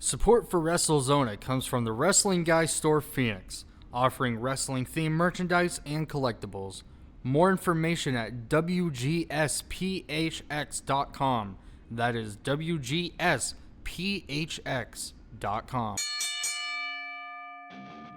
Support for Wrestlezona comes from the Wrestling Guy Store Phoenix, offering wrestling-themed merchandise and collectibles. More information at WGSPHX.com. That is WGSPHX.com.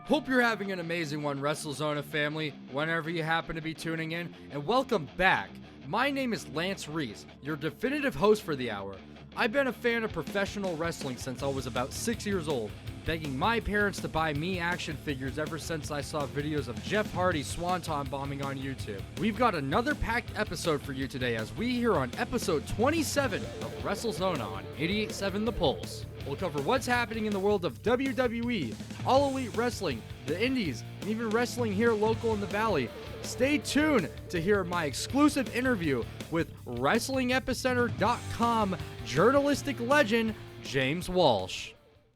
Hope you're having an amazing one, Wrestlezona family, whenever you happen to be tuning in, and welcome back. My name is Lance Reese, your definitive host for the hour. I've been a fan of professional wrestling since I was about 6 years old, begging my parents to buy me action figures ever since I saw videos of Jeff Hardy swanton bombing on YouTube. We've got another packed episode for you today as we here on episode 27 of Wrestlezona on 88.7 The Pulse. We'll cover what's happening in the world of WWE, All Elite Wrestling, the Indies, and even wrestling here local in the Valley. Stay tuned to hear my exclusive interview with WrestlingEpicenter.com journalistic legend James Walsh.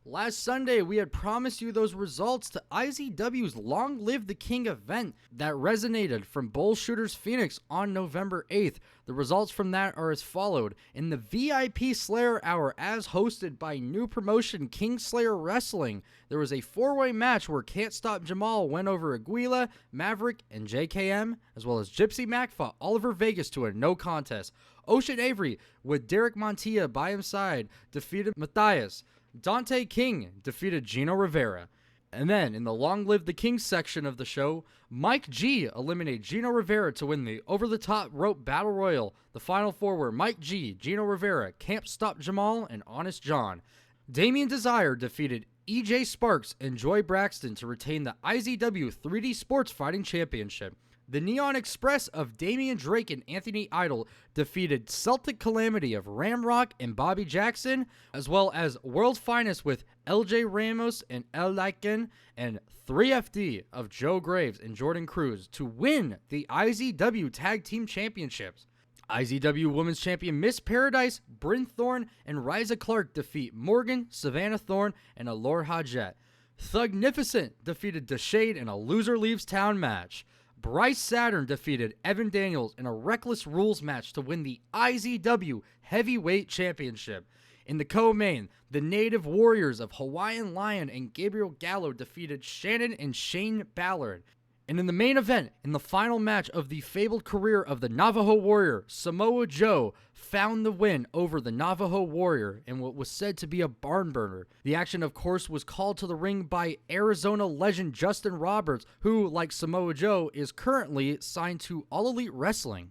Last Sunday, we had promised you those results to IZW's Long Live the King event that resonated from Bull Shooters Phoenix on November 8th. The results from that are as followed. In the VIP Slayer Hour, as hosted by new promotion King Slayer Wrestling, there was a four-way match where Can't Stop Jamal went over Aguila, Maverick, and JKM, as well as Gypsy Mac fought Oliver Vegas to a no contest. Ocean Avery, with Derek Montilla by his side, defeated Matthias. Dante King defeated Gino Rivera. And then, in the Long Live the King section of the show, Mike G eliminated Gino Rivera to win the over-the-top rope battle royal. The final four were Mike G, Gino Rivera, Can't Stop Jamal, and Honest John. Damien Desire defeated EJ Sparks and Joy Braxton to retain the IZW 3D Sports Fighting Championship. The Neon Express of Damian Drake and Anthony Idol defeated Celtic Calamity of Ramrock and Bobby Jackson, as well as World's Finest with LJ Ramos and El Lycan, and 3FD of Joe Graves and Jordan Cruz to win the IZW Tag Team Championships. IZW Women's Champion Miss Paradise, Bryn Thorne, and Riza Clark defeat Morgan, Savannah Thorne, and Allure Hajjet. Thugnificent defeated Deshade in a loser leaves town match. Bryce Saturn defeated Evan Daniels in a Reckless Rules match to win the IZW Heavyweight Championship. In the co-main, the Native Warriors of Hawaiian Lion and Gabriel Gallo defeated Shannon and Shane Ballard. And in the main event, in the final match of the fabled career of the Navajo Warrior, Samoa Joe found the win over the Navajo Warrior in what was said to be a barn burner. The action, of course, was called to the ring by Arizona legend Justin Roberts, who, like Samoa Joe, is currently signed to All Elite Wrestling.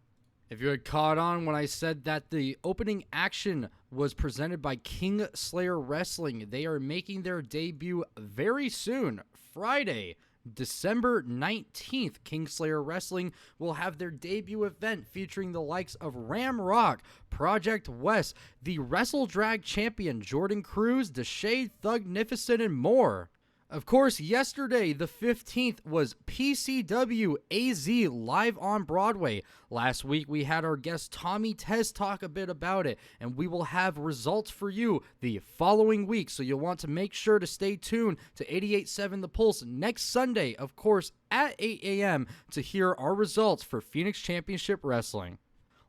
If you had caught on when I said that the opening action was presented by King Slayer Wrestling, they are making their debut very soon, Friday, December 19th, Kingslayer Wrestling will have their debut event featuring the likes of Ramrock, Project West, the Wrestle Drag Champion Jordan Cruz, Deshade, Thugnificent, and more. Of course, yesterday, the 15th, was PCW-AZ live on Broadway. Last week, we had our guest Tommy Tez talk a bit about it, and we will have results for you the following week, so you'll want to make sure to stay tuned to 88.7 The Pulse next Sunday, of course, at 8 a.m. to hear our results for Phoenix Championship Wrestling.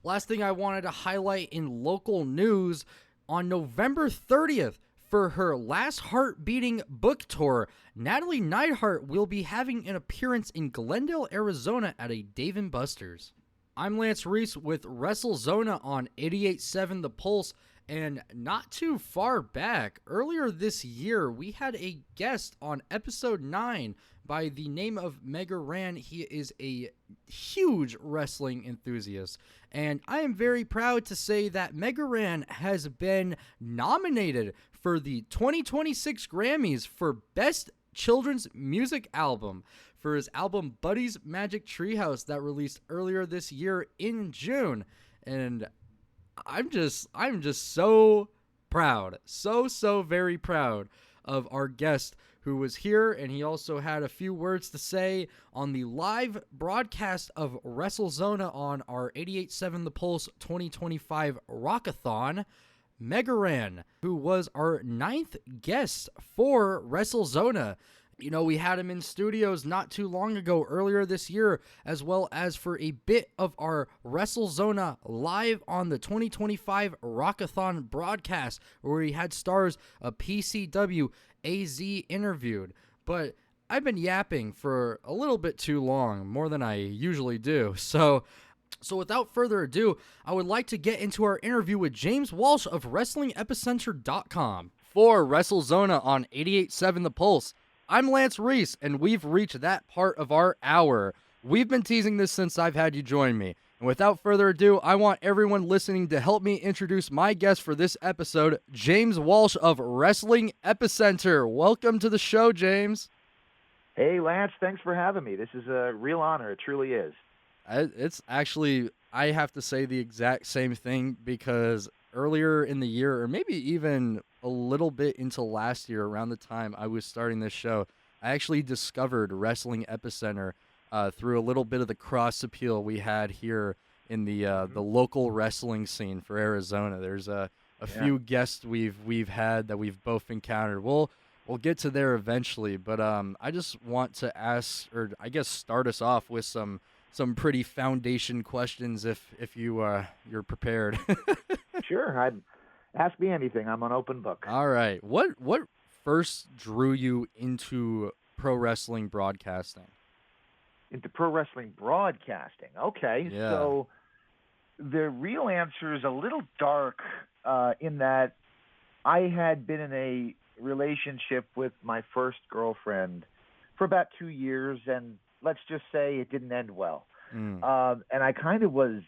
Last thing I wanted to highlight in local news, on November 30th, for her Last Heart-Beating book tour, Natalie Neidhart will be having an appearance in Glendale, Arizona at a Dave & Buster's. I'm Lance Reese with Wrestlezona on 88.7 The Pulse, and not too far back, earlier this year, we had a guest on episode 9 by the name of Mega Ran. He is a huge wrestling enthusiast, and I am very proud to say that Mega Ran has been nominated for the 2026 Grammys for Best Children's Music Album for his album Buddy's Magic Treehouse that released earlier this year in June. And I'm just so proud, so very proud of our guest who was here, and he also had a few words to say on the live broadcast of Wrestlezona on our 88.7 The Pulse 2025 Rockathon. Mega Ran, who was our 9th guest for Wrestlezona. You know, we had him in studios not too long ago, earlier this year, as well as for a bit of our Wrestlezona live on the 2025 Rockathon broadcast, where we had stars of PCW AZ interviewed. But I've been yapping for a little bit too long, more than I usually do. So without further ado, I would like to get into our interview with James Walsh of WrestlingEpicenter.com. For Wrestlezona on 88.7 The Pulse, I'm Lance Reese, and we've reached that part of our hour. We've been teasing this since I've had you join me. And without further ado, I want everyone listening to help me introduce my guest for this episode, James Walsh of Wrestling Epicenter. Welcome to the show, James. Hey, Lance, thanks for having me. This is a real honor. It truly is. It's actually, I have to say the exact same thing, because earlier in the year, or maybe even a little bit into last year, around the time I was starting this show, I actually discovered Wrestling Epicenter through a little bit of the cross appeal we had here in the local wrestling scene for Arizona. There's a few guests we've had that we've both encountered. We'll get to there eventually, but I just want to ask, or I guess start us off with some pretty foundation questions if you're prepared. Sure. Ask me anything. I'm an open book. All right. What first drew you into pro wrestling broadcasting? Into pro wrestling broadcasting. Okay. Yeah. So the real answer is a little dark in that I had been in a relationship with my first girlfriend for about 2 years, and let's just say it didn't end well. And I kind of was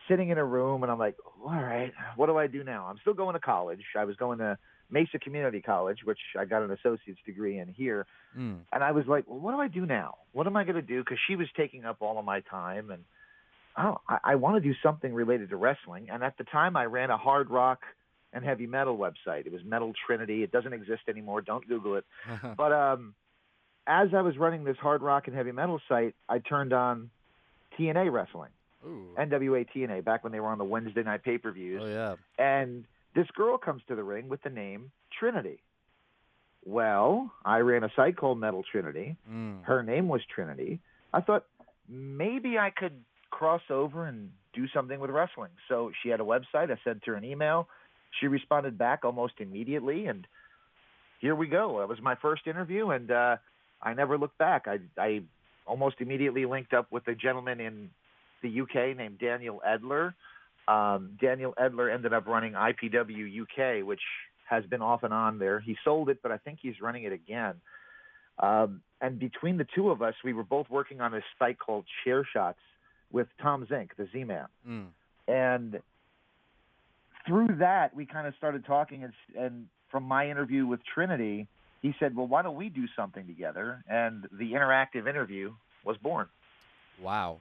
sitting in a room, and I'm like, all right, what do I do now? I'm still going to college. I was going to Mesa Community College, which I got an associate's degree in here. And I was like, well, what do I do now? What am I going to do? Because she was taking up all of my time, and I want to do something related to wrestling. And at the time, I ran a hard rock and heavy metal website. It was Metal Trinity. It doesn't exist anymore. Don't Google it. But as I was running this hard rock and heavy metal site, I turned on TNA wrestling. Ooh. NWA TNA, back when they were on the Wednesday night pay-per-views. Oh, yeah. And this girl comes to the ring with the name Trinity. Well, I ran a site called Metal Trinity. Her name was Trinity. I thought maybe I could cross over and do something with wrestling. So she had a website. I sent her an email. She responded back almost immediately, and here we go. That was my first interview, and I never looked back. I almost immediately linked up with a gentleman in the UK named Daniel Edler. Daniel Edler ended up running IPW UK, which has been off and on there. He sold it, but I think he's running it again. And between the two of us, we were both working on this site called Chair Shots with Tom Zink, the Z-Man. And through that, we kind of started talking, and from my interview with Trinity, he said, well, why don't we do something together? And the interactive interview was born. Wow.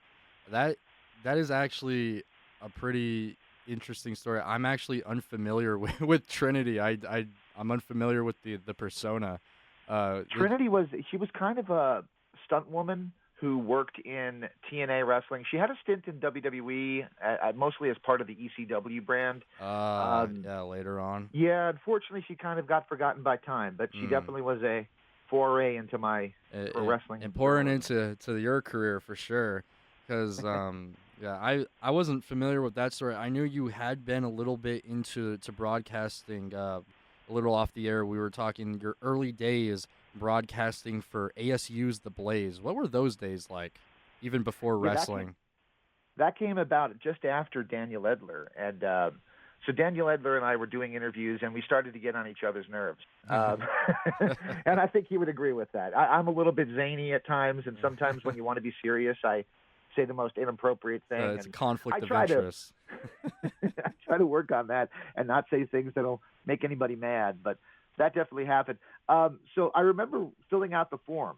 That is actually a pretty interesting story. I'm actually unfamiliar with Trinity. I'm unfamiliar with the persona. Trinity was kind of a stunt woman who worked in TNA wrestling. She had a stint in WWE, mostly as part of the ECW brand. Yeah, later on. Yeah, unfortunately, she kind of got forgotten by time, but she definitely was a foray into my wrestling. Important into your career for sure, because yeah, I wasn't familiar with that story. I knew you had been a little bit into broadcasting, a little off the air. We were talking your early days broadcasting for ASU's The Blaze. What were those days like, even before wrestling? That came about just after Daniel Edler. And so Daniel Edler and I were doing interviews, and we started to get on each other's nerves. And I think he would agree with that. I'm a little bit zany at times, and sometimes when you want to be serious, I say the most inappropriate thing. It's a conflict of interest. I try to work on that and not say things that'll make anybody mad, but that definitely happened. So I remember filling out the form.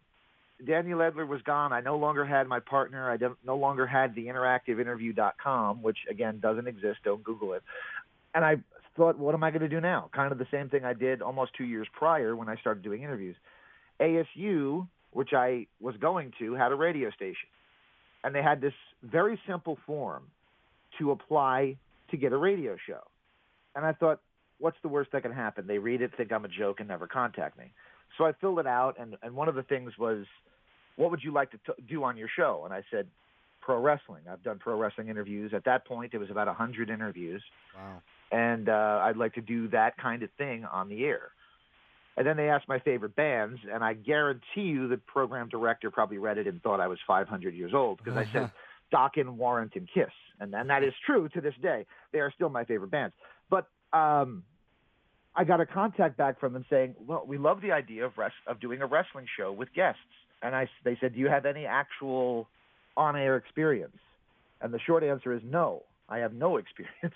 Daniel Edler was gone. I no longer had my partner. I no longer had the interactiveinterview.com, which, again, doesn't exist. Don't Google it. And I thought, what am I going to do now? Kind of the same thing I did almost 2 years prior when I started doing interviews. ASU, which I was going to, had a radio station. And they had this very simple form to apply to get a radio show. And I thought, what's the worst that can happen? They read it, think I'm a joke, and never contact me. So I filled it out, and one of the things was, what would you like to do on your show? And I said, pro wrestling. I've done pro wrestling interviews. At that point, it was about 100 interviews. Wow. And I'd like to do that kind of thing on the air. And then they asked my favorite bands, and I guarantee you the program director probably read it and thought I was 500 years old, because I said Dokken, Warrant, and Kiss. And that is true to this day. They are still my favorite bands. But I got a contact back from them saying, well, we love the idea of doing a wrestling show with guests. And they said, do you have any actual on-air experience? And the short answer is no. I have no experience.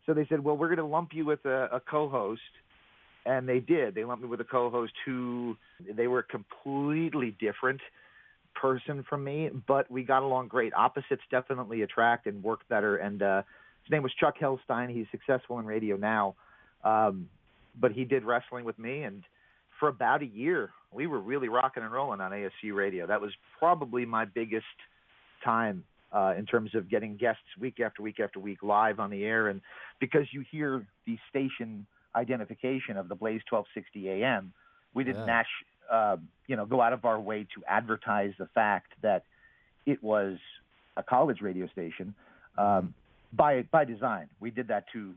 So they said, well, we're going to lump you with a co-host. And they did. They lumped me with a co-host who, they were a completely different person from me, but we got along great. Opposites definitely attract and work better. And his name was Chuck Hellstein. He's successful in radio now. But he did wrestling with me, and for about a year, we were really rocking and rolling on ASU radio. That was probably my biggest time in terms of getting guests week after week after week live on the air. And because you hear the station identification of the Blaze 1260 AM, we didn't go out of our way to advertise the fact that it was a college radio station by design. We did that to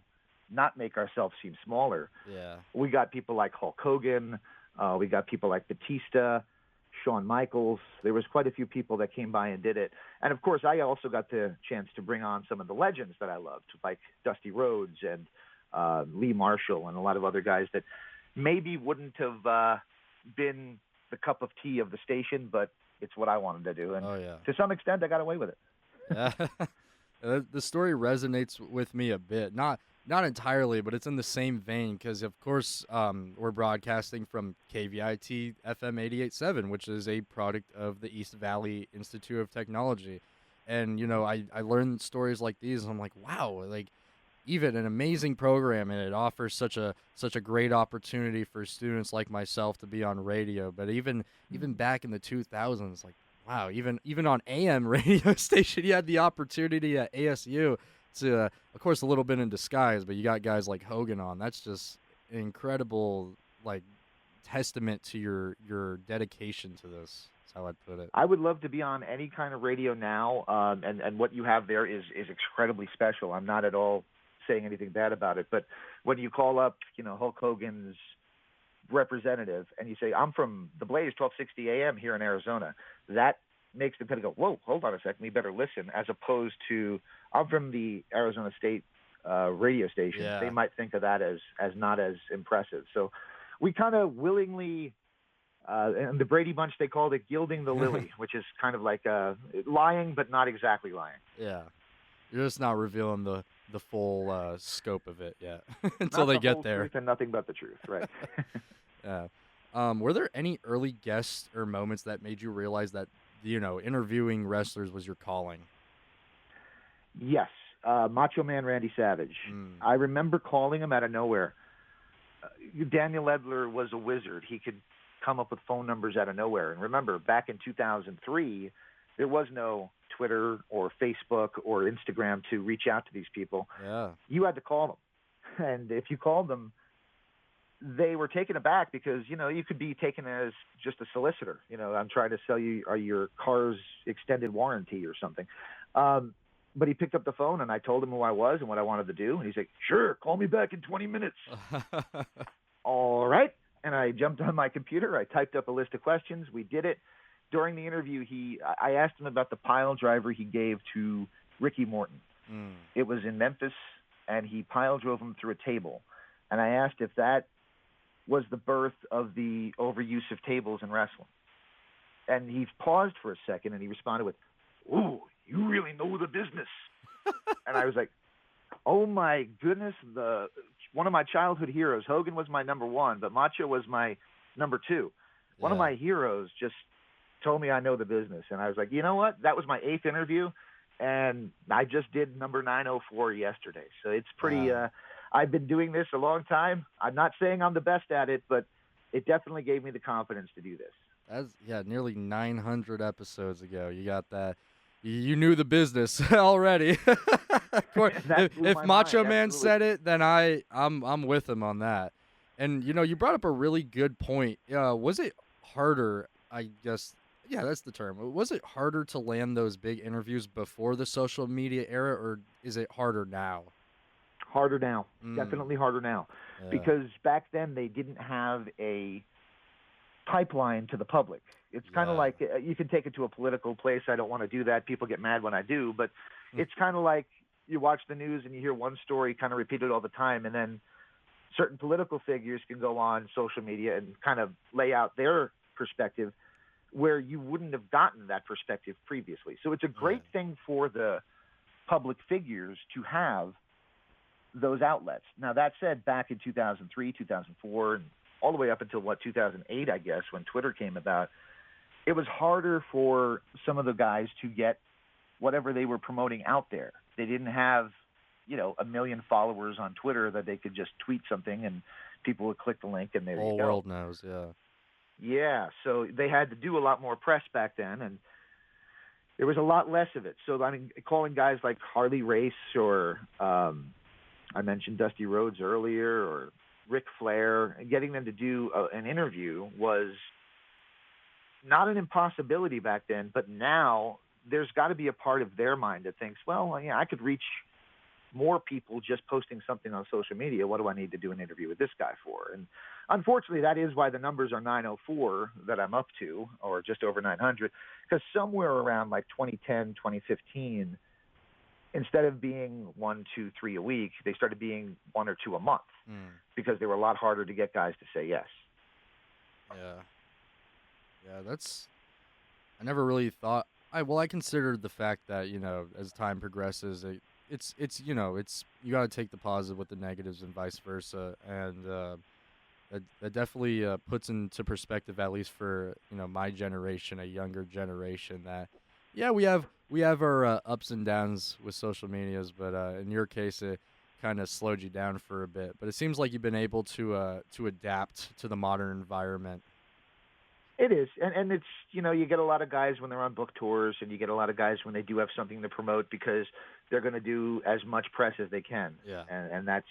not make ourselves seem smaller. Yeah. We got people like Hulk Hogan. We got people like Batista, Shawn Michaels. There was quite a few people that came by and did it. And, of course, I also got the chance to bring on some of the legends that I loved, like Dusty Rhodes and Lee Marshall and a lot of other guys that maybe wouldn't have been the cup of tea of the station, but it's what I wanted to do. And to some extent, I got away with it. Yeah. The story resonates with me a bit. Not entirely, but it's in the same vein because, of course, we're broadcasting from KVIT FM 88.7, which is a product of the East Valley Institute of Technology. And, I learned stories like these, and I'm like, wow, like, even an amazing program, and it offers such a great opportunity for students like myself to be on radio. But even back in the 2000s, like, wow, even on AM radio station, you had the opportunity at ASU to, of course, a little bit in disguise, but you got guys like Hogan on. That's just an incredible, like, testament to your dedication to this. That's how I'd put it. I would love to be on any kind of radio now, and what you have there is incredibly special. I'm not at all saying anything bad about it, but when you call up, Hulk Hogan's representative and you say, I'm from the Blaze 1260 AM here in Arizona, that makes them kind of go, whoa, hold on a second, we better listen, as opposed to, I'm from the Arizona State radio station. Yeah. They might think of that as not as impressive. So we kind of willingly, and the Brady Bunch, they called it gilding the lily, which is kind of like lying, but not exactly lying. Yeah. You're just not revealing the full scope of it yet until they get there. Truth and nothing but the truth, right? Yeah. Were there any early guests or moments that made you realize that, interviewing wrestlers was your calling? Yes. Macho Man Randy Savage. I remember calling him out of nowhere. Daniel Edler was a wizard. He could come up with phone numbers out of nowhere. And remember, back in 2003, there was no Twitter or Facebook or Instagram to reach out to these people. Yeah. You had to call them. And if you called them, they were taken aback because, you could be taken as just a solicitor. I'm trying to sell you your car's extended warranty or something. But he picked up the phone, and I told him who I was and what I wanted to do. And he's like, sure, call me back in 20 minutes. All right. And I jumped on my computer. I typed up a list of questions. We did it. During the interview, I asked him about the pile driver he gave to Ricky Morton. It was in Memphis, and he pile drove him through a table. And I asked if that was the birth of the overuse of tables in wrestling. And he paused for a second, and he responded with, ooh, you really know the business. And I was like, oh, my goodness, one of my childhood heroes. Hogan was my number one, but Macho was my number two. One of my heroes just told me I know the business. And I was like, you know what? That was my 8th interview, and I just did number 904 yesterday. So it's pretty I've been doing this a long time. I'm not saying I'm the best at it, but it definitely gave me the confidence to do this. That's nearly 900 episodes ago. You got that. You knew the business already. That blew If my Macho mind, Man absolutely. said it, then I'm with him on that. And you brought up a really good point. Was it harder? I guess, yeah, that's the term. Was it harder to land those big interviews before the social media era, or is it harder now? Harder now, Mm, definitely harder now, yeah, because back then they didn't have a pipeline to the public. It's kind of yeah, like you can take it to a political place. I don't want to do that. People get mad when I do, but mm, it's kind of like you watch the news and you hear one story kind of repeated all the time, and then certain political figures can go on social media and kind of lay out their perspective where you wouldn't have gotten that perspective previously. So it's a yeah, great thing for the public figures to have those outlets. Now, that said, back in 2003, 2004, and all the way up until 2008, I guess, when Twitter came about, it was harder for some of the guys to get whatever they were promoting out there. They didn't have, a million followers on Twitter that they could just tweet something and people would click the link and there you whole go. world knows. Yeah, Yeah, so they had to do a lot more press back then, and there was a lot less of it. So, I mean, calling guys like Harley Race or I mentioned Dusty Rhodes earlier, or Ric Flair, and getting them to do an interview was not an impossibility back then, but now there's got to be a part of their mind that thinks, well, yeah, I could reach more people just posting something on social media. What do I need to do an interview with this guy for? And unfortunately, that is why the numbers are 904 that I'm up to, or just over 900, because somewhere around like 2010, 2015, instead of being 1, 2, 3 a week, they started being 1 or 2 a month mm, because they were a lot harder to get guys to say yes. yeah, yeah. I never really thought. I considered the fact that as time progresses, it's you got to take the positive with the negatives and vice versa, and that definitely puts into perspective, at least for my generation, a younger generation, that yeah, we have our ups and downs with social medias, but in your case, it kind of slowed you down for a bit. But it seems like you've been able to adapt to the modern environment. It is, and it's you get a lot of guys when they're on book tours, and you get a lot of guys when they do have something to promote because they're going to do as much press as they can, Yeah. and that's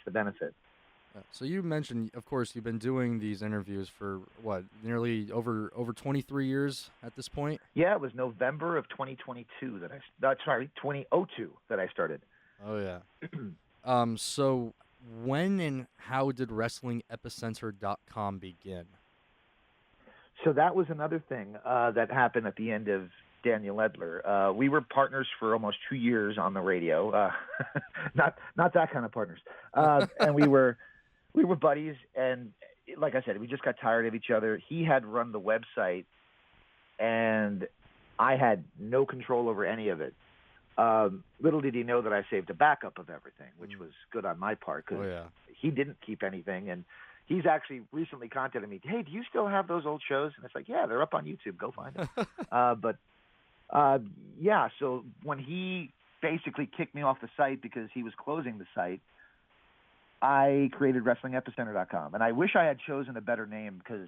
the benefit. So you mentioned, of course, you've been doing these interviews for what, nearly over 23 years at this point. Yeah, it was November of 2022 that sorry, 2002 that I started. Oh yeah. So when and how did WrestlingEpicenter.com begin? So that was another thing that happened at the end of Daniel Edler. We were partners for almost 2 years on the radio. Not that kind of partners. And we were buddies. And like I said, we just got tired of each other. He had run the website, and I had no control over any of it. Little did he know that I saved a backup of everything, which was good on my part because Oh yeah. he didn't keep anything. And he's actually recently contacted me, hey, do you still have those old shows? And it's like, yeah, they're up on YouTube. Go find them. Yeah, so when he basically kicked me off the site because he was closing the site, I created WrestlingEpicenter.com. And I wish I had chosen a better name because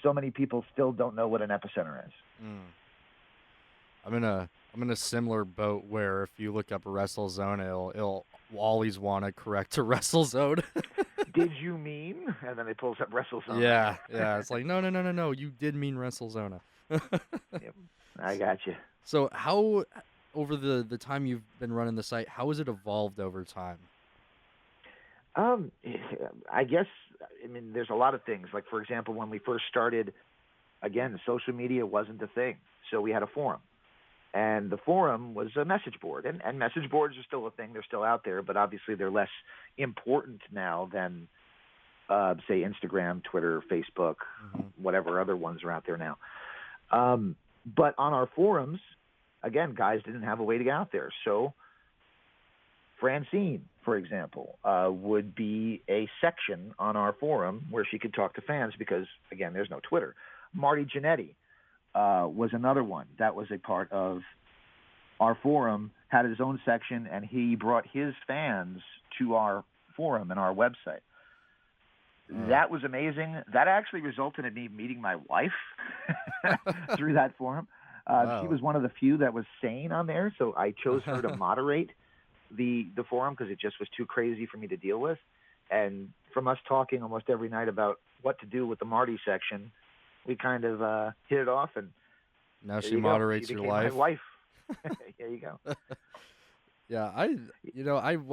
so many people still don't know what an epicenter is. Mm. I'm in a similar boat where if you look up Wrestlezona, it'll always want to correct to WrestleZone. Did you mean? And then it pulls up Wrestlezona. Yeah. It's like no. You did mean WrestleZona. Yep, I got you. So how, over the time you've been running the site, how has it evolved over time? I guess, there's a lot of things. Like, for example, when we first started, again, social media wasn't a thing. So we had a forum. And the forum was a message board. And message boards are still a thing. They're still out there. But obviously they're less important now than, say, Instagram, Twitter, Facebook, whatever other ones are out there now. But on our forums, again, guys didn't have a way to get out there. So Francine, for example, would be a section on our forum where she could talk to fans because, again, there's no Twitter. Marty Jannetty was another one that was a part of our forum, had his own section, and he brought his fans to our forum and our website. That was amazing. That actually resulted in me meeting my wife through that forum. Wow. She was one of the few that was sane on there, so I chose her to moderate the forum because it just was too crazy for me to deal with. And from us talking almost every night about what to do with the Marty section, we kind of hit it off, and now she moderates your life. My wife. There you go. Yeah,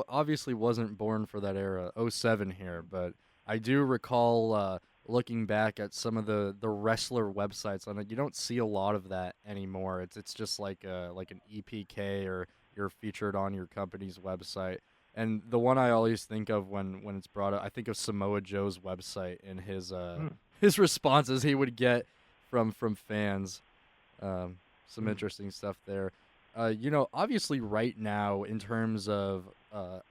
obviously wasn't born for that era, '07 here, but I do recall looking back at some of the wrestler websites on it. You don't see a lot of that anymore. It's just like an EPK, or you're featured on your company's website. And the one I always think of when it's brought up, I think of Samoa Joe's website and his responses he would get from fans. Some interesting stuff there. Obviously right now in terms of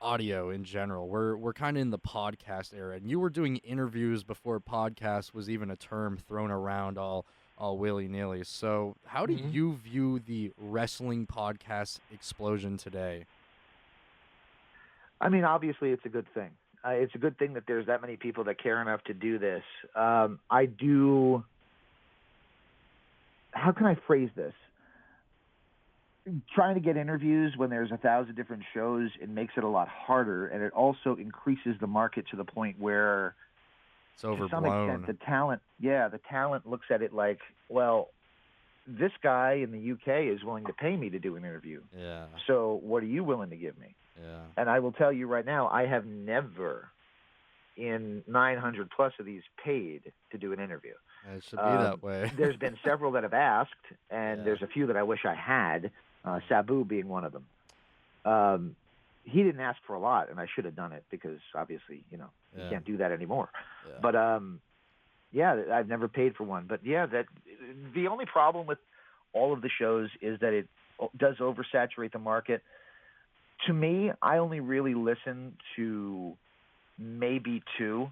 audio in general, we're kind of in the podcast era, and you were doing interviews before podcast was even a term thrown around all willy-nilly. So how do you view the wrestling podcast explosion today? I mean, obviously it's a good thing. It's a good thing that there's that many people that care enough to do this. How can I phrase this? Trying to get interviews when there's 1,000 different shows, it makes it a lot harder, and it also increases the market to the point where it's overblown. To some extent, the talent looks at it like, well, this guy in the UK is willing to pay me to do an interview. Yeah. So what are you willing to give me? Yeah. And I will tell you right now, I have never in 900 plus of these paid to do an interview. It should be that way. There's been several that have asked, and there's a few that I wish I had, Sabu being one of them. He didn't ask for a lot, and I should have done it because obviously, you can't do that anymore. Yeah. But, I've never paid for one. But, the only problem with all of the shows is that it does oversaturate the market. To me, I only really listen to maybe 2.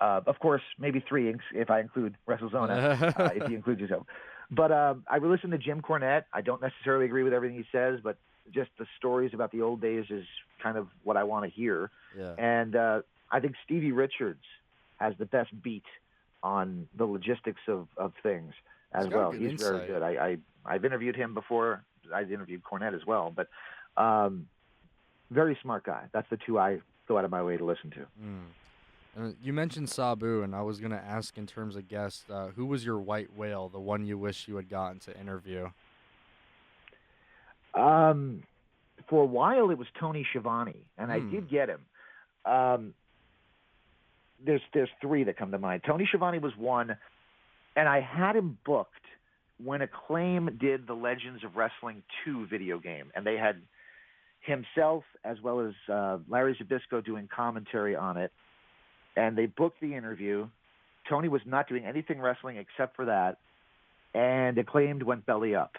Of course, maybe 3 if I include Wrestlezona, if you include yourself. But I would listen to Jim Cornette. I don't necessarily agree with everything he says, but just the stories about the old days is kind of what I want to hear. Yeah. And I think Stevie Richards has the best beat on the logistics of things as well. He's very good. I've interviewed him before. I've interviewed Cornette as well. But very smart guy. That's the 2 I go out of my way to listen to. You mentioned Sabu, and I was going to ask in terms of guests, who was your white whale, the one you wish you had gotten to interview? For a while, it was Tony Schiavone, and I did get him. There's 3 that come to mind. Tony Schiavone was one, and I had him booked when Acclaim did the Legends of Wrestling 2 video game, and they had himself as well as Larry Zbyszko doing commentary on it. And they booked the interview. Tony was not doing anything wrestling except for that. And Acclaimed went belly up.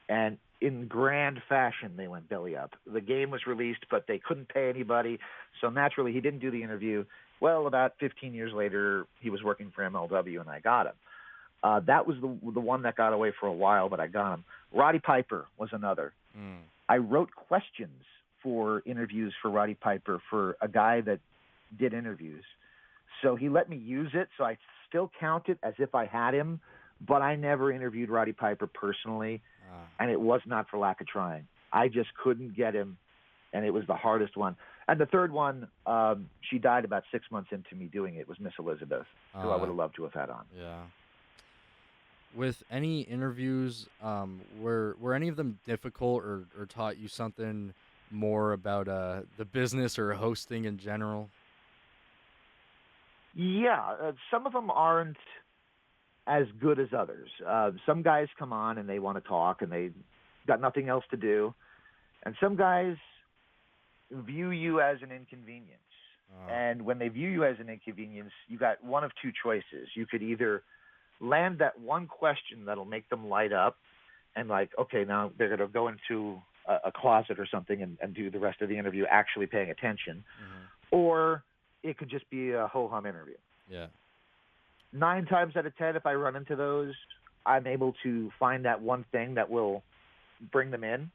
And in grand fashion, they went belly up. The game was released, but they couldn't pay anybody. So naturally, he didn't do the interview. Well, about 15 years later, he was working for MLW, and I got him. That was the one that got away for a while, but I got him. Roddy Piper was another. I wrote questions for interviews for Roddy Piper for a guy that did interviews. So he let me use it, so I still count it as if I had him, but I never interviewed Roddy Piper personally, and it was not for lack of trying. I just couldn't get him, and it was the hardest one. And the third one, she died about 6 months into me doing it, was Miss Elizabeth, who I would have loved to have had on. Yeah. With any interviews, were any of them difficult or taught you something more about the business or hosting in general? Yeah, some of them aren't as good as others. Some guys come on and they want to talk and they got nothing else to do. And some guys view you as an inconvenience. And when they view you as an inconvenience, you got one of 2 choices. You could either land that one question that'll make them light up and like, okay, now they're going to go into a closet or something and do the rest of the interview actually paying attention. Or it could just be a ho-hum interview. Yeah. 9 times out of 10, if I run into those, I'm able to find that one thing that will bring them in.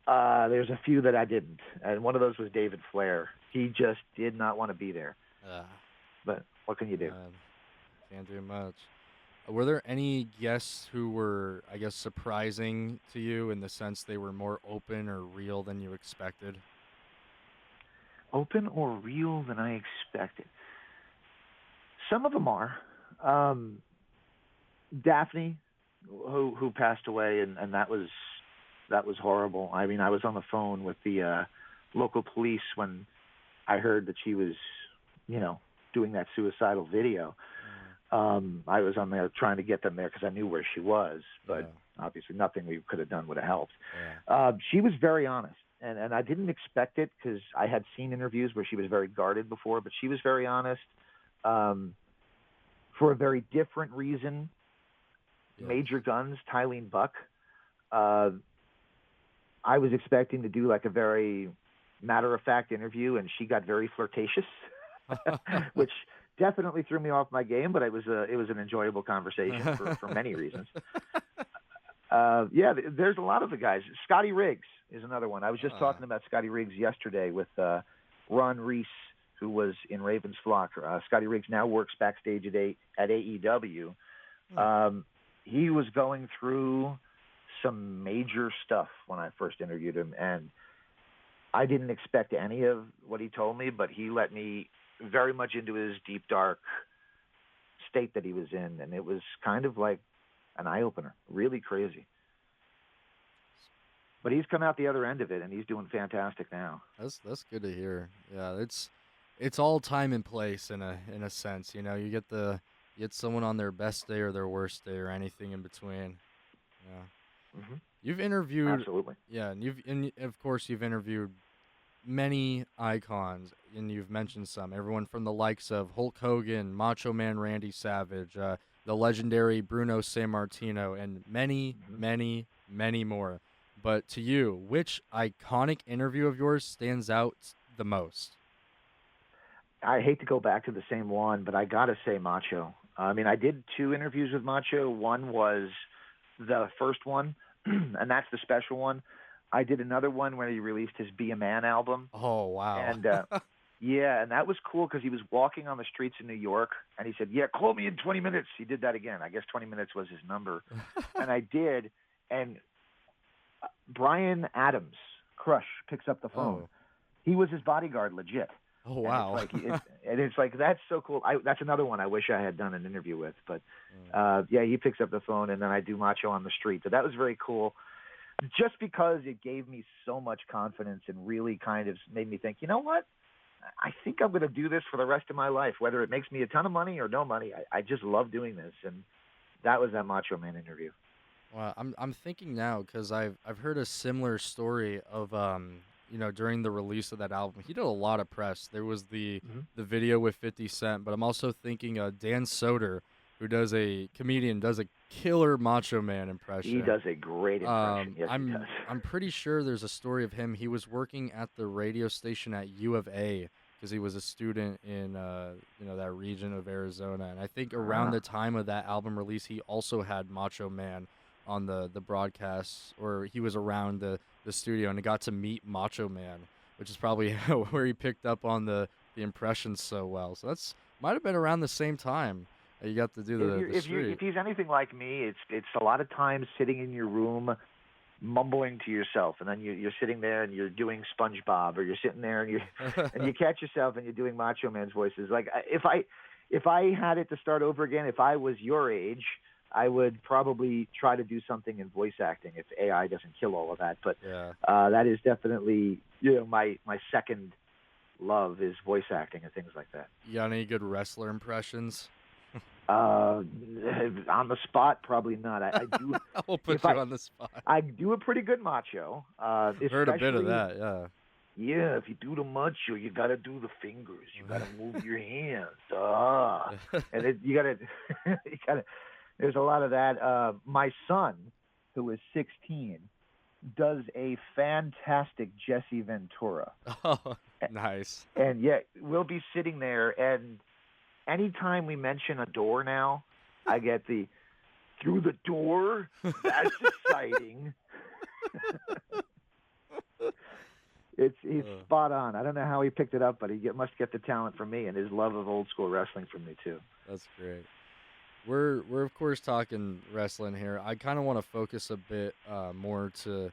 There's a few that I didn't, and one of those was David Flair. He just did not want to be there. But what can you do? Can't do much. Were there any guests who were, I guess, surprising to you in the sense they were more open or real than you expected? Open or real than I expected. Some of them are. Daphne, who passed away, and that was horrible. I mean, I was on the phone with the local police when I heard that she was, doing that suicidal video. I was on there trying to get them there because I knew where she was, but obviously nothing we could have done would have helped. She was very honest, and I didn't expect it because I had seen interviews where she was very guarded before, but she was very honest for a very different reason. Major Guns, Tylene Buck. I was expecting to do like a very matter-of-fact interview, and she got very flirtatious, which definitely threw me off my game, but it was an enjoyable conversation for many reasons. There's a lot of the guys. Scotty Riggs is another one. I was just talking about Scotty Riggs yesterday with Ron Reese, who was in Raven's Flock. Scotty Riggs now works backstage at AEW. He was going through some major stuff when I first interviewed him, and I didn't expect any of what he told me, but he let me very much into his deep, dark state that he was in, and it was kind of like an eye-opener, really crazy. But he's come out the other end of it, and he's doing fantastic now. That's good to hear. Yeah, it's all time and place in a sense. You get someone on their best day or their worst day or anything in between. Yeah. Mm-hmm. You've interviewed Absolutely. Yeah, and of course you've interviewed many icons, and you've mentioned some. Everyone from the likes of Hulk Hogan, Macho Man Randy Savage, the legendary Bruno Sammartino, and many, many, many more. But to you, which iconic interview of yours stands out the most? I hate to go back to the same one, but I got to say Macho. I mean, I did 2 interviews with Macho. One was the first one, and that's the special one. I did another one where he released his Be a Man album. Oh, wow. And, and that was cool because he was walking on the streets of New York, and he said, call me in 20 minutes. He did that again. I guess 20 minutes was his number. And I did, and Brian Adams, Crush, picks up the phone. Oh. He was his bodyguard, legit. Oh, wow. And it's like, that's so cool. That's another one I wish I had done an interview with. But, he picks up the phone, and then I do Macho on the street. So that was very cool, just because it gave me so much confidence and really kind of made me think, you know what? I think I'm going to do this for the rest of my life, whether it makes me a ton of money or no money. I just love doing this. And that was that Macho Man interview. Well, I'm thinking now because I've heard a similar story of during the release of that album. He did a lot of press. There was the video with 50 Cent, but I'm also thinking Dan Soder, who does a killer Macho Man impression. He does a great impression. Yes, he does. I'm pretty sure there's a story of him. He was working at the radio station at U of A because he was a student in that region of Arizona, and I think around the time of that album release, he also had Macho Man on the broadcast, or he was around the studio, and he got to meet Macho Man, which is probably where he picked up on the impressions so well. So that's might have been around the same time that you got to do the street. If he's anything like me, it's a lot of times sitting in your room mumbling to yourself, and then you're sitting there and you're doing SpongeBob, or you're sitting there and you catch yourself and you're doing Macho Man's voices. Like if I had it to start over again, if I was your age, I would probably try to do something in voice acting if AI doesn't kill all of that. But that is definitely my second love is voice acting and things like that. You got any good wrestler impressions? On the spot, probably not. I do. We'll put you on the spot. I do a pretty good Macho. Heard a bit of that, yeah. Yeah, if you do the Macho, you got to do the fingers. You got to move your hands. And you got to. There's a lot of that. My son, who is 16, does a fantastic Jesse Ventura. Oh, nice. And we'll be sitting there, and anytime we mention a door now, I get the through the door. That's exciting. He's spot on. I don't know how he picked it up, but he must get the talent from me and his love of old school wrestling from me too. That's great. we're of course talking wrestling here. I kind of want to focus a bit more to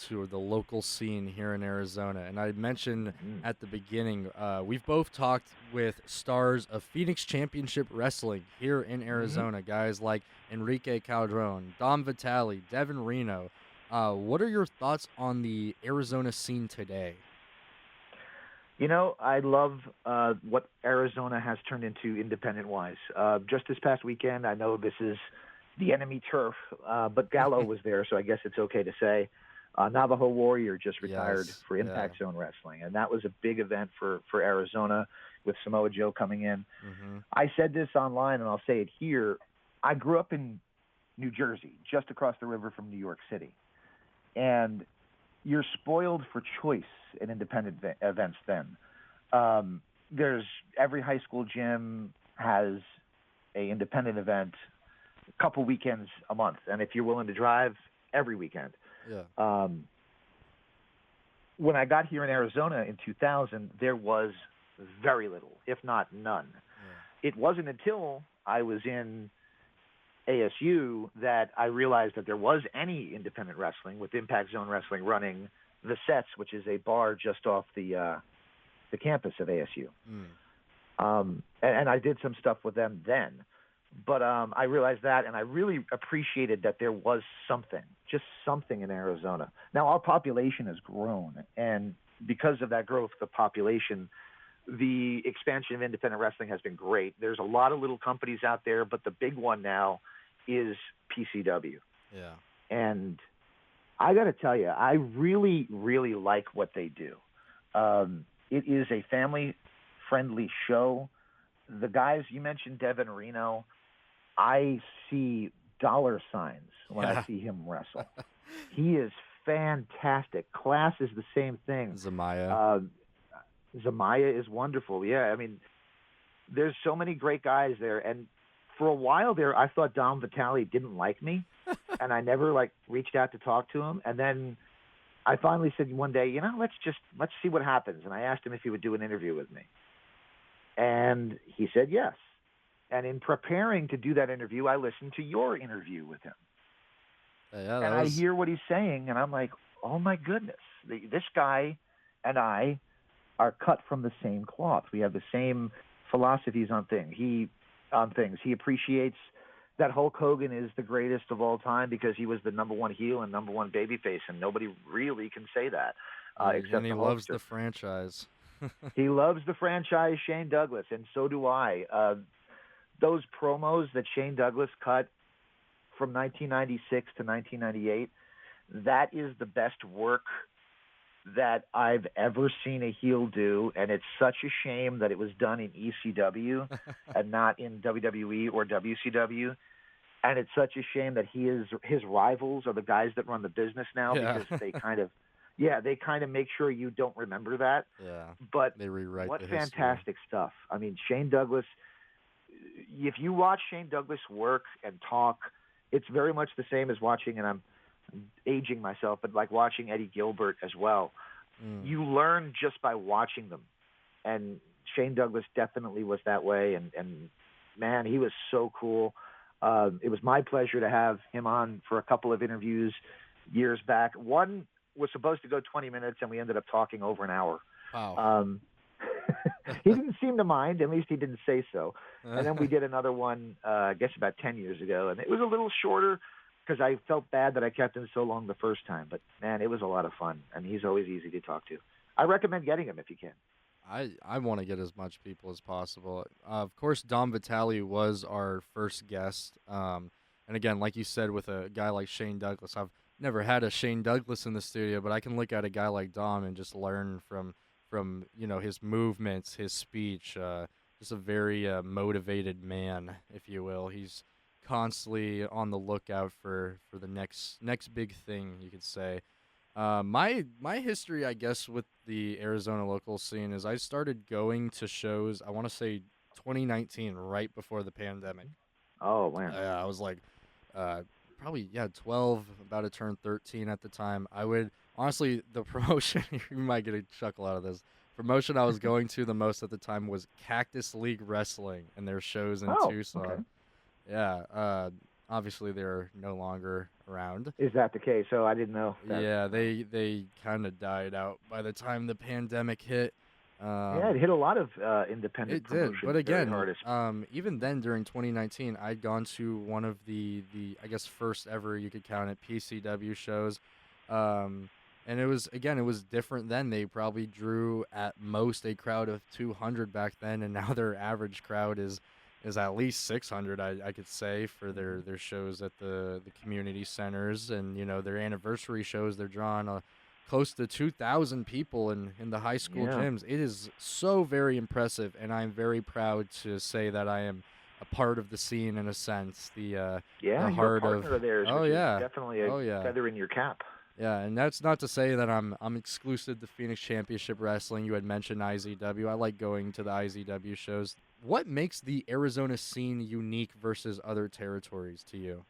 the local scene here in Arizona. And I mentioned at the beginning, we've both talked with stars of Phoenix Championship Wrestling here in Arizona, guys like Enrique Calderon, Dom Vitale, Devin Reno. What are your thoughts on the Arizona scene today? You know, I love what Arizona has turned into independent-wise. Just this past weekend, I know this is the enemy turf, but Gallo was there, so I guess it's okay to say. Navajo Warrior just retired for Impact Zone Wrestling, and that was a big event for Arizona with Samoa Joe coming in. I said this online, and I'll say it here. I grew up in New Jersey, just across the river from New York City, and you're spoiled for choice in independent events then. There's every high school gym has a independent event a couple weekends a month, and if you're willing to drive, every weekend. Yeah. When I got here in Arizona in 2000, there was very little, if not none. Yeah. It wasn't until I was in ASU that I realized that there was any independent wrestling, with Impact Zone Wrestling running The Sets, which is a bar just off the campus of ASU. And I did some stuff with them then. But I realized that, and I really appreciated that there was something, just something in Arizona. Now, our population has grown, and because of that growth, the population, the expansion of independent wrestling has been great. There's a lot of little companies out there, but the big one now is PCW. Yeah. And I got to tell you, I really, really like what they do. It is a family-friendly show. The guys, you mentioned Devin Reno, I see dollar signs when I see him wrestle. He is fantastic. Class is the same thing. Zamaya. Zamaya is wonderful. Yeah, I mean, there's so many great guys there. And for a while there, I thought Dom Vitale didn't like me, and I never, reached out to talk to him. And then I finally said one day, let's see what happens. And I asked him if he would do an interview with me. And he said yes. And in preparing to do that interview, I listened to your interview with him. I hear what he's saying, and I'm like, oh, my goodness. This guy and I are cut from the same cloth. We have the same philosophies on things. He appreciates that Hulk Hogan is the greatest of all time because he was the number one heel and number one babyface, and nobody really can say that. Except and he loves the franchise. He loves the franchise, Shane Douglas, and so do I. Those promos that Shane Douglas cut from 1996 to 1998, that is the best work that I've ever seen a heel do, and it's such a shame that it was done in ECW and not in WWE or WCW. And it's such a shame that his rivals are the guys that run the business now because they kind of make sure you don't remember that. Yeah. But they rewrite what the fantastic stuff. I mean, Shane Douglas, if you watch Shane Douglas work and talk, it's very much the same as watching, and I'm aging myself, but like watching Eddie Gilbert as well. You learn just by watching them. And Shane Douglas definitely was that way. And man, he was so cool. It was my pleasure to have him on for a couple of interviews years back. One was supposed to go 20 minutes, and we ended up talking over an hour. Wow. He didn't seem to mind. At least he didn't say so. And then we did another one, I guess about 10 years ago, and it was a little shorter because I felt bad that I kept him so long the first time. But, man, it was a lot of fun, and he's always easy to talk to. I recommend getting him if you can. I want to get as much people as possible. Of course, Dom Vitale was our first guest. And, again, like you said, with a guy like Shane Douglas, I've never had a Shane Douglas in the studio, but I can look at a guy like Dom and just learn from his movements, his speech. Just a very motivated man, if you will. He's constantly on the lookout for the next big thing, you could say. My history, I guess, with the Arizona local scene is I started going to shows, I want to say 2019, right before the pandemic. Oh, man. I was like probably 12, about to turn 13 at the time. I would honestly, the promotion, you might get a chuckle out of this. Promotion I was going to the most at the time was Cactus League Wrestling and their shows in Tucson. Okay. Yeah. Obviously they're no longer around. Is that the case? So I didn't know that. Yeah, they kind of died out by the time the pandemic hit. Yeah, it hit a lot of independent It did, but promotions very again, hard. even then during 2019, I'd gone to one of the I guess first ever, you could count it, PCW shows, um, and it was different then. They probably drew at most a crowd of 200 back then, and now their average crowd is at least 600. I could say for their shows at the community centers, and their anniversary shows. They're drawing close to 2,000 people in the high school Yeah. gyms. It is so very impressive, and I'm very proud to say that I am a part of the scene in a sense. Yeah, The you're a heart partner of theirs, oh which yeah, is definitely a oh yeah, feather in your cap. yeah, and that's not to say that I'm exclusive to Phoenix Championship Wrestling. You had mentioned IZW. I like going to the IZW shows. What makes the Arizona scene unique versus other territories to you?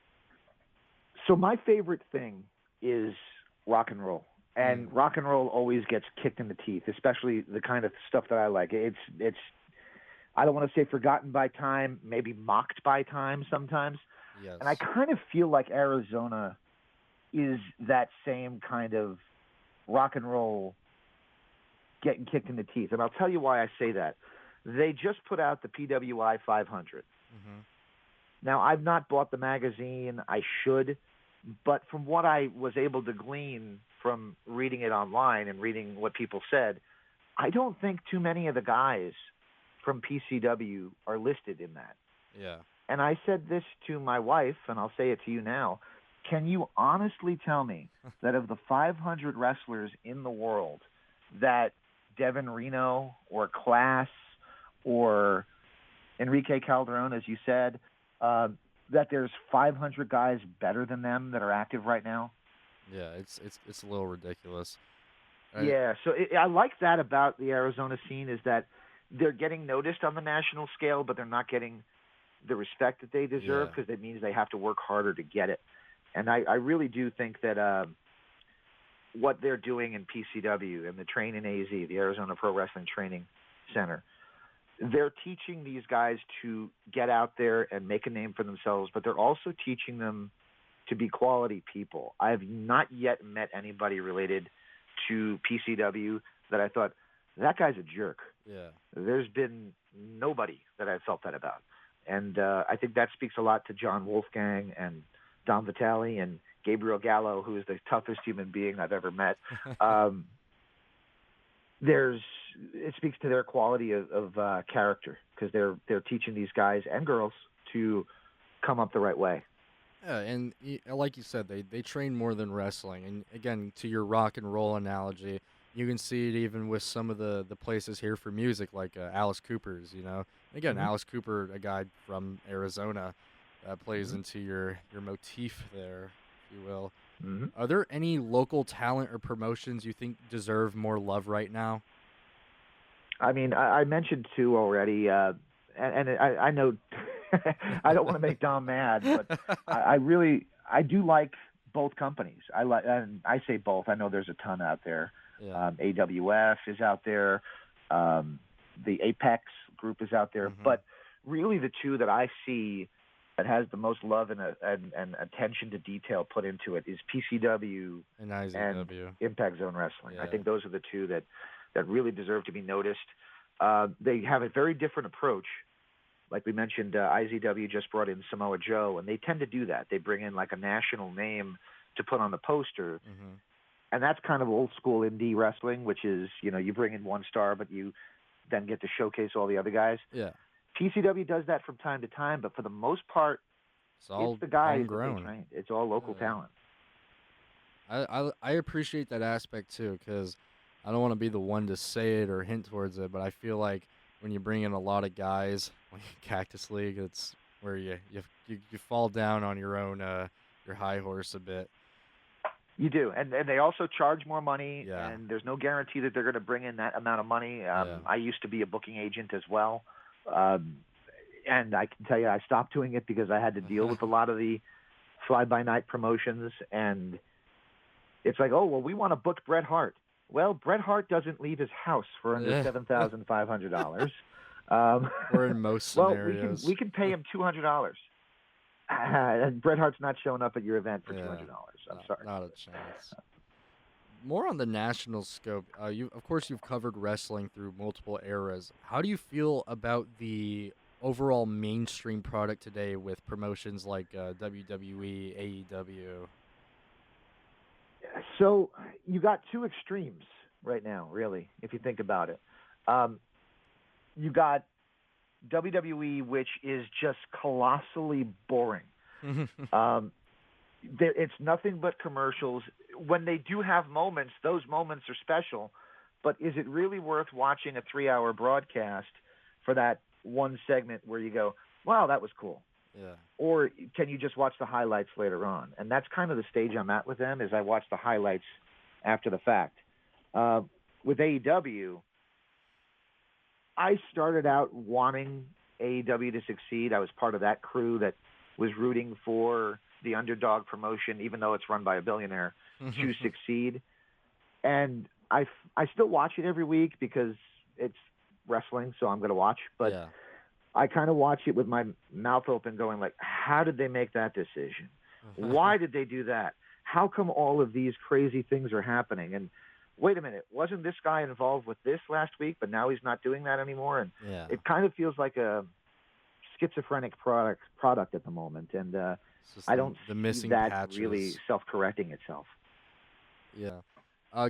So my favorite thing is rock and roll. And rock and roll always gets kicked in the teeth, especially the kind of stuff that I like. It's I don't want to say forgotten by time, maybe mocked by time sometimes. Yes. And I kind of feel like Arizona is that same kind of rock and roll getting kicked in the teeth. And I'll tell you why I say that. They just put out the PWI 500. Mm-hmm. Now, I've not bought the magazine. I should. But from what I was able to glean from reading it online and reading what people said, I don't think too many of the guys from PCW are listed in that. Yeah. And I said this to my wife, and I'll say it to you now. Can you honestly tell me that of the 500 wrestlers in the world that Devin Reno or Class or Enrique Calderon, as you said, that there's 500 guys better than them that are active right now? Yeah, it's a little ridiculous. Yeah, so I like that about the Arizona scene is that they're getting noticed on the national scale, but they're not getting the respect that they deserve because it means they have to work harder to get it. And I really do think that what they're doing in PCW and the Train in AZ, the Arizona Pro Wrestling Training Center, they're teaching these guys to get out there and make a name for themselves, but they're also teaching them to be quality people. I've not yet met anybody related to PCW that I thought, that guy's a jerk. Yeah. There's been nobody that I felt that about. And I think that speaks a lot to John Wolfgang and Don Vitale and Gabriel Gallo, who is the toughest human being I've ever met. It speaks to their quality of character because they're teaching these guys and girls to come up the right way. Yeah, and like you said, they train more than wrestling. And again, to your rock and roll analogy, you can see it even with some of the places here for music, like Alice Cooper's. Again, Alice Cooper, a guy from Arizona, plays into your motif there, if you will. Are there any local talent or promotions you think deserve more love right now? I mean, I mentioned two already, and I know I don't want to make Dom mad, but I do like both companies. And I say both. I know there's a ton out there. Yeah. AWF is out there. The Apex group is out there. But really the two that I see that has the most love and attention to detail put into it is PCW and IZW. And Impact Zone Wrestling. Yeah. I think those are the two that really deserve to be noticed. They have a very different approach. Like we mentioned, IZW just brought in Samoa Joe, and they tend to do that. They bring in like a national name to put on the poster. And that's kind of old school indie wrestling, which is, you bring in one star, but you then get to showcase all the other guys. Yeah. PCW does that from time to time, but for the most part, it's the guys that they train. It's all local talent. I appreciate that aspect too, because I don't want to be the one to say it or hint towards it, but I feel like when you bring in a lot of guys, like Cactus League, it's where you fall down on your own your high horse a bit. You do, and they also charge more money, Yeah. and there's no guarantee that they're going to bring in that amount of money. I used to be a booking agent as well, and I can tell you I stopped doing it because I had to deal with a lot of the fly-by-night promotions, and it's like, oh, well, we want to book Bret Hart. Well, Bret Hart doesn't leave his house for under $7,500. Or in most scenarios. Well, we can pay him $200. Bret Hart's not showing up at your event for $200. I'm sorry. Not a chance. More on the national scope, you've covered wrestling through multiple eras. How do you feel about the overall mainstream product today with promotions like WWE, AEW? So you got two extremes right now, really, if you think about it. You got WWE, which is just colossally boring. It's nothing but commercials. When they do have moments, those moments are special. But is it really worth watching a 3-hour broadcast for that one segment where you go, wow, that was cool? Yeah. Or can you just watch the highlights later on? And that's kind of the stage I'm at with them, is I watch the highlights after the fact. With AEW, I started out wanting AEW to succeed. I was part of that crew that was rooting for the underdog promotion, even though it's run by a billionaire, to succeed. And I still watch it every week because it's wrestling, so I'm going to watch. But I kind of watch it with my mouth open going like, how did they make that decision? Why did they do that? How come all of these crazy things are happening? And wait a minute, wasn't this guy involved with this last week, but now he's not doing that anymore? And it kind of feels like a schizophrenic product at the moment. And I don't see that really self-correcting itself. Yeah.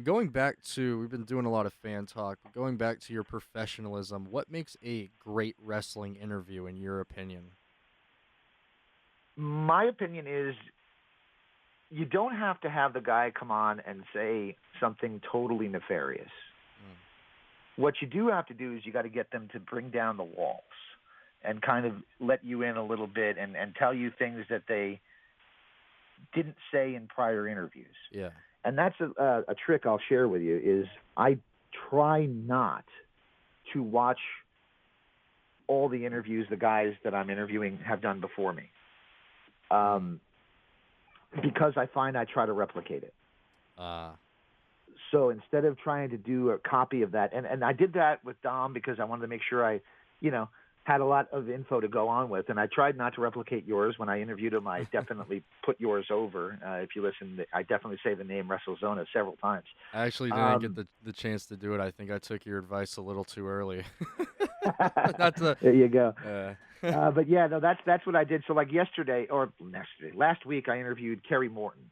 Going back to, we've been doing a lot of fan talk, but going back to your professionalism, what makes a great wrestling interview in your opinion? My opinion is you don't have to have the guy come on and say something totally nefarious. What you do have to do is you got to get them to bring down the walls and kind of let you in a little bit and tell you things that they didn't say in prior interviews. Yeah. And that's a trick I'll share with you is I try not to watch all the interviews the guys that I'm interviewing have done before me, because I find I try to replicate it. So instead of trying to do a copy of that, and I did that with Dom because I wanted to make sure I, had a lot of info to go on with, and I tried not to replicate yours. When I interviewed him, I definitely put yours over. If you listen, I definitely say the name Wrestlezona several times. I actually didn't get the chance to do it. I think I took your advice a little too early. There you go. But yeah, no, that's what I did. So like last week, I interviewed Kerry Morton,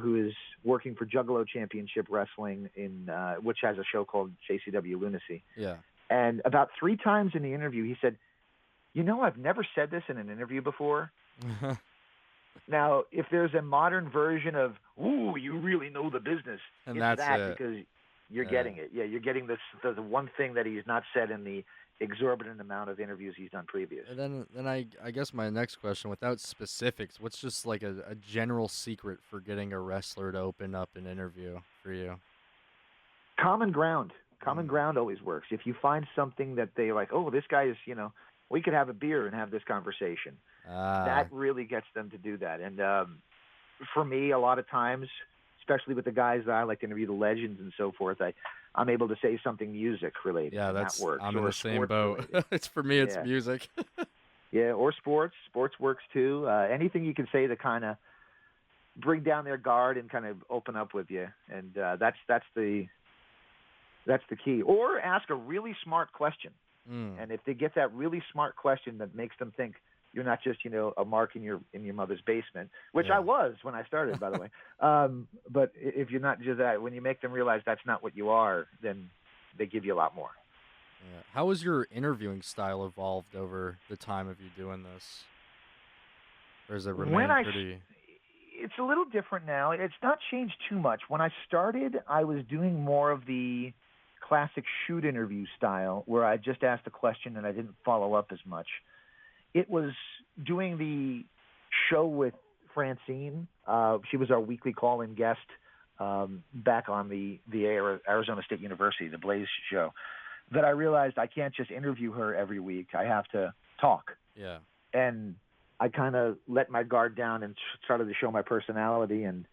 who is working for Juggalo Championship Wrestling which has a show called JCW Lunacy. Yeah. And about 3 times in the interview, he said, I've never said this in an interview before. Now, if there's a modern version of, ooh, you really know the business, and it's that's that it. Because you're getting it. Yeah, you're getting the one thing that he's not said in the exorbitant amount of interviews he's done previous. And then I guess my next question, without specifics, what's just like a general secret for getting a wrestler to open up an interview for you? Common ground. Common ground always works. If you find something that they like, oh, this guy is, we could have a beer and have this conversation. That really gets them to do that. And for me, a lot of times, especially with the guys that I like to interview, the legends and so forth, I'm able to say something music related. Yeah, that works. I'm in the same boat. It's for me, it's music. Yeah, or sports. Sports works too. Anything you can say to kind of bring down their guard and kind of open up with you. And that's the key. Or ask a really smart question. And if they get that really smart question that makes them think you're not just, a mark in your mother's basement, which I was when I started, by the way. But if you're not just that, when you make them realize that's not what you are, then they give you a lot more. Yeah. How has your interviewing style evolved over the time of you doing this? Or is it remained pretty... It's a little different now. It's not changed too much. When I started, I was doing more of the classic shoot interview style where I just asked a question and I didn't follow up as much. It was doing the show with Francine. She was our weekly call-in guest back on the Arizona State University, the Blaze show, that I realized I can't just interview her every week. I have to talk. Yeah. And I kind of let my guard down and started to show my personality, and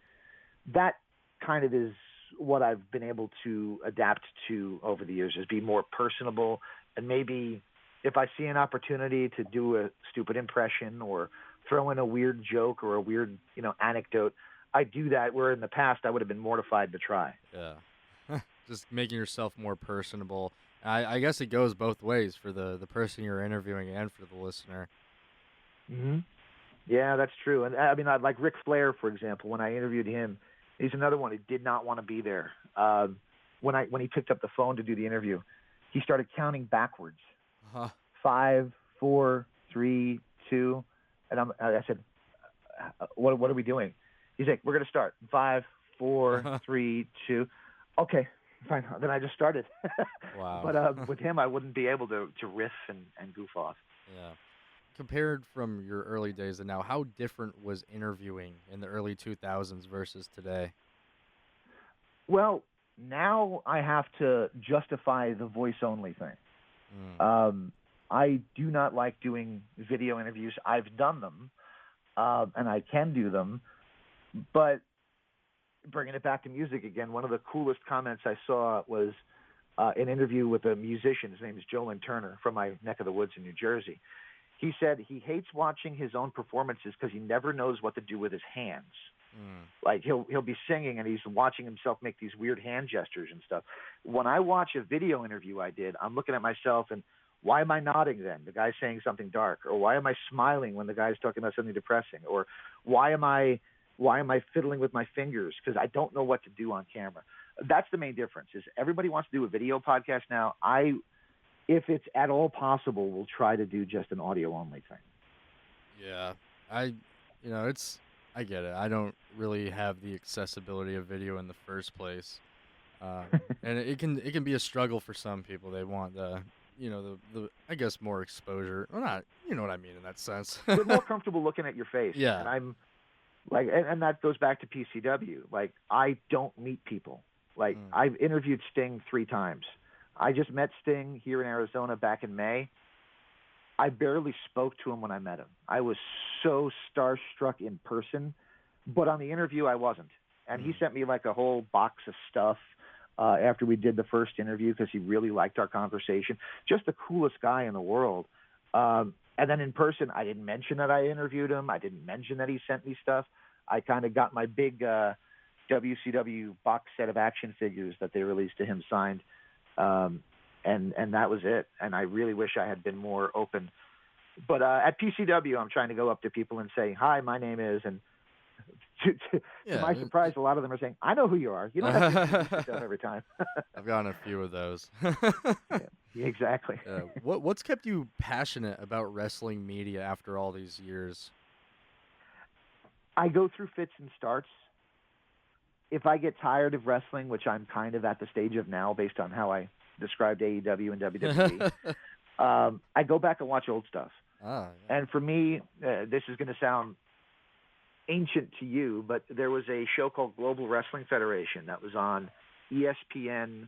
that kind of is what I've been able to adapt to over the years, is be more personable. And maybe if I see an opportunity to do a stupid impression or throw in a weird joke or a weird, anecdote. I do that where in the past I would have been mortified to try. Yeah. Just making yourself more personable. I guess it goes both ways for the person you're interviewing and for the listener. Hmm. Yeah, that's true. And I mean, like Ric Flair, for example, when I interviewed him, he's another one who did not want to be there. When he picked up the phone to do the interview, he started counting backwards. Uh-huh. 5, 4, 3, 2. And I said, what are we doing? He's like, we're going to start. 5, 4, 3, 2. Okay, fine. Then I just started. Wow. But with him, I wouldn't be able to riff and goof off. Yeah. Compared from your early days and now, how different was interviewing in the early 2000s versus today? Well, now I have to justify the voice-only thing. I do not like doing video interviews. I've done them, and I can do them. But bringing it back to music again, one of the coolest comments I saw was an interview with a musician. His name is Jolan Turner from my neck of the woods in New Jersey. He said he hates watching his own performances because he never knows what to do with his hands. Like he'll be singing and he's watching himself make these weird hand gestures and stuff. When I watch a video interview I did, I'm looking at myself and why am I nodding then? The guy's saying something dark. Or why am I smiling when the guy's talking about something depressing? Or why am I fiddling with my fingers? Because I don't know what to do on camera. That's the main difference is everybody wants to do a video podcast now. If it's at all possible, will try to do just an audio-only thing. Yeah, I get it. I don't really have the accessibility of video in the first place, and it can be a struggle for some people. They want the I guess more exposure. Well, not what I mean in that sense. They're more comfortable looking at your face. Yeah, and I'm like, and that goes back to PCW. Like, I don't meet people. Like, I've interviewed Sting 3 times. I just met Sting here in Arizona back in May. I barely spoke to him when I met him. I was so starstruck in person, but on the interview I wasn't. And he sent me like a whole box of stuff after we did the first interview because he really liked our conversation. Just the coolest guy in the world. And then in person, I didn't mention that I interviewed him. I didn't mention that he sent me stuff. I kind of got my big WCW box set of action figures that they released to him signed. And that was it. And I really wish I had been more open. But at PCW, I'm trying to go up to people and say, hi, my name is, and to my surprise, a lot of them are saying, I know who you are. You don't have to introduce yourself every time. I've gotten a few of those. Yeah, exactly. What's kept you passionate about wrestling media after all these years? I go through fits and starts. If I get tired of wrestling, which I'm kind of at the stage of now based on how I described AEW and WWE, I go back and watch old stuff. Yeah. And for me, this is going to sound ancient to you, but there was a show called Global Wrestling Federation that was on ESPN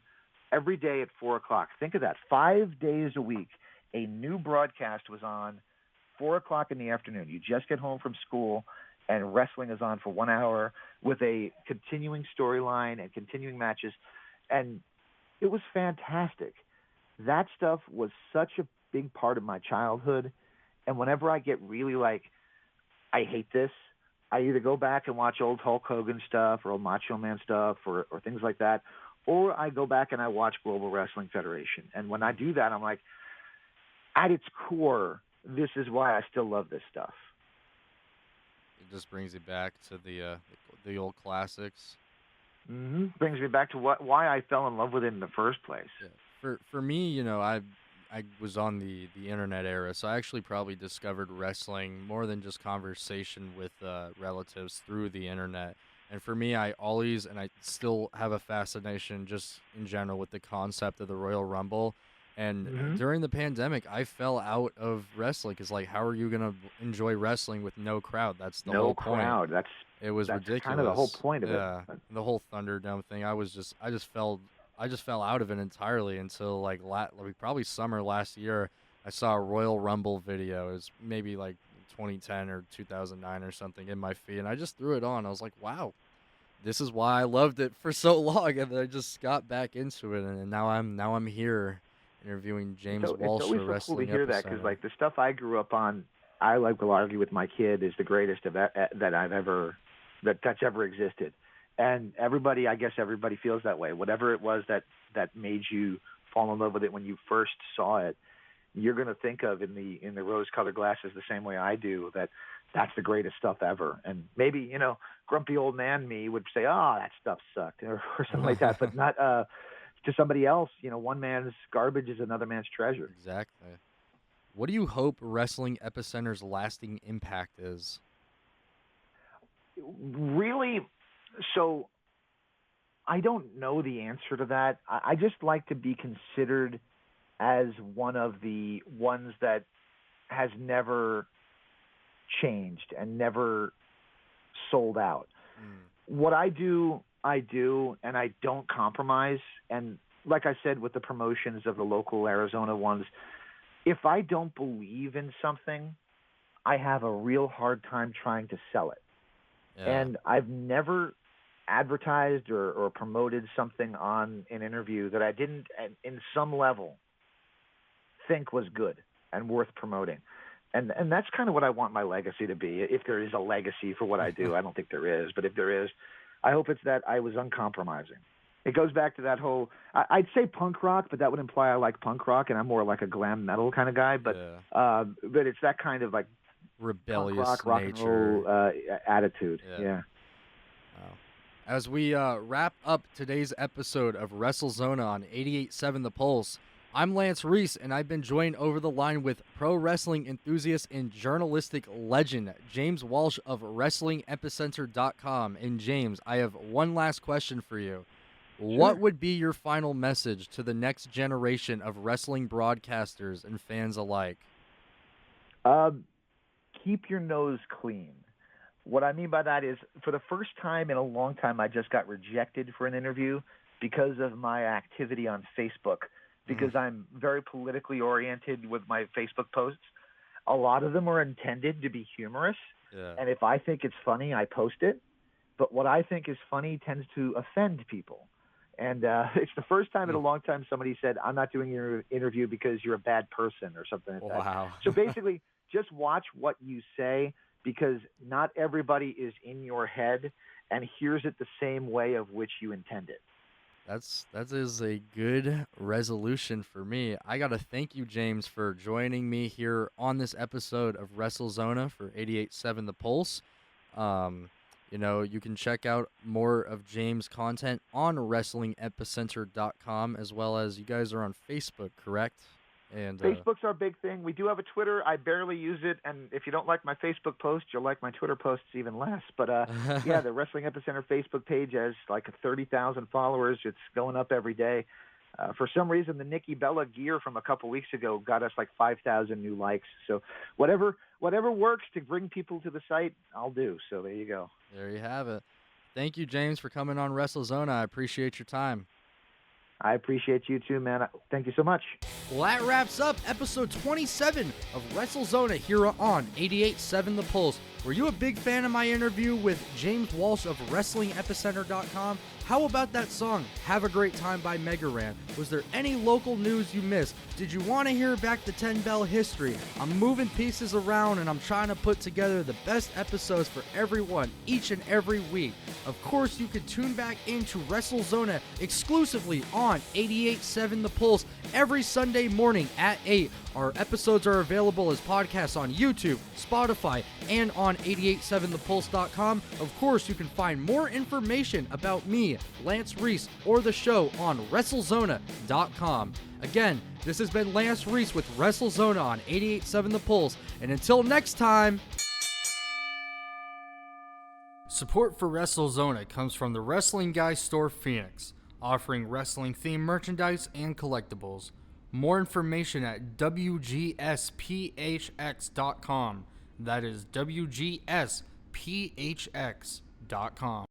every day at 4 o'clock. Think of that. 5 days a week, a new broadcast was on 4 o'clock in the afternoon. You just get home from school, and wrestling is on for 1 hour with a continuing storyline and continuing matches. And it was fantastic. That stuff was such a big part of my childhood. And whenever I get really like, I hate this, I either go back and watch old Hulk Hogan stuff or old Macho Man stuff or things like that, or I go back and I watch Global Wrestling Federation. And when I do that, I'm like, at its core, this is why I still love this stuff. It just brings you back to the old classics. Mm-hmm. Brings me back to why I fell in love with it in the first place. Yeah. For me, I was on the internet era, so I actually probably discovered wrestling more than just conversation with relatives through the internet. And for me, I always, and I still have a fascination just in general with the concept of the Royal Rumble. And during the pandemic, I fell out of wrestling because, like, how are you going to enjoy wrestling with no crowd? That's the whole point. No crowd. It was ridiculous. Kind of the whole point of it. Yeah, the whole Thunderdome thing. I just fell out of it entirely until like probably summer last year. I saw a Royal Rumble video. It was maybe like 2010 or 2009 or something in my feed, and I just threw it on. I was like, wow, this is why I loved it for so long, and then I just got back into it, and now I'm here interviewing James Walsh for It's always so cool to hear that because like the stuff I grew up on, I will argue with my kid is the greatest that's ever existed. And I guess everybody feels that way. Whatever it was that made you fall in love with it when you first saw it, you're going to think of in the rose-colored glasses the same way I do, that's the greatest stuff ever. And maybe, grumpy old man me would say, oh, that stuff sucked, or something like that, but not to somebody else. One man's garbage is another man's treasure. Exactly. What do you hope Wrestling Epicenter's lasting impact is? Really, so I don't know the answer to that. I just like to be considered as one of the ones that has never changed and never sold out. What I do, and I don't compromise. And like I said, with the promotions of the local Arizona ones, if I don't believe in something, I have a real hard time trying to sell it. Yeah. And I've never advertised or promoted something on an interview that I didn't, in some level, think was good and worth promoting. And that's kind of what I want my legacy to be, if there is a legacy for what I do. I don't think there is, but if there is, I hope it's that I was uncompromising. It goes back to that whole, I'd say punk rock, but that would imply I like punk rock, and I'm more like a glam metal kind of guy. But but it's that kind of like rebellious punk rock nature. and roll attitude. Yeah. Wow. As we wrap up today's episode of WrestleZona on 88.7 The Pulse, I'm Lance Reese, and I've been joined over the line with pro wrestling enthusiast and journalistic legend, James Walsh of WrestlingEpicenter.com. And James, I have one last question for you. Sure. What would be your final message to the next generation of wrestling broadcasters and fans alike? Keep your nose clean. What I mean by that is, for the first time in a long time, I just got rejected for an interview because of my activity on Facebook, because I'm very politically oriented with my Facebook posts. A lot of them are intended to be humorous, and if I think it's funny, I post it. But what I think is funny tends to offend people. And it's the first time in a long time somebody said, I'm not doing your interview because you're a bad person or something like that. Wow. So basically, just watch what you say, because not everybody is in your head and hears it the same way of which you intend it. That is a good resolution for me. I got to thank you, James, for joining me here on this episode of WrestleZona for 88.7 The Pulse. You can check out more of James' content on WrestlingEpicenter.com, as well as you guys are on Facebook, correct? And Facebook's our big thing. We do have a Twitter. I barely use it, and if you don't like my Facebook post, you'll like my Twitter posts even less. But the Wrestling Epicenter Facebook page has like 30,000 followers. It's going up every day. For some reason, the Nikki Bella gear from a couple weeks ago got us like 5,000 new likes. So whatever works to bring people to the site, I'll do. So there you go. There you have it. Thank you, James, for coming on WrestleZona. I appreciate your time. I appreciate you too, man. Thank you so much. Well, that wraps up episode 27 of WrestleZona here on 88.7 The Pulse. Were you a big fan of my interview with James Walsh of WrestlingEpicenter.com? How about that song, Have a Great Time by Mega Ran? Was there any local news you missed? Did you want to hear back the 10 Bell history? I'm moving pieces around and I'm trying to put together the best episodes for everyone each and every week. Of course, you can tune back into WrestleZona exclusively on 88.7 The Pulse every Sunday morning at 8. Our episodes are available as podcasts on YouTube, Spotify, and on 887thepulse.com. Of course, you can find more information about me, Lance Reese, or the show on Wrestlezona.com. Again, this has been Lance Reese with WrestleZona on 88.7 The Pulse, and until next time... Support for WrestleZona comes from the Wrestling Guy Store Phoenix, offering wrestling-themed merchandise and collectibles. More information at WGSPHX.com. That is WGSPHX.com.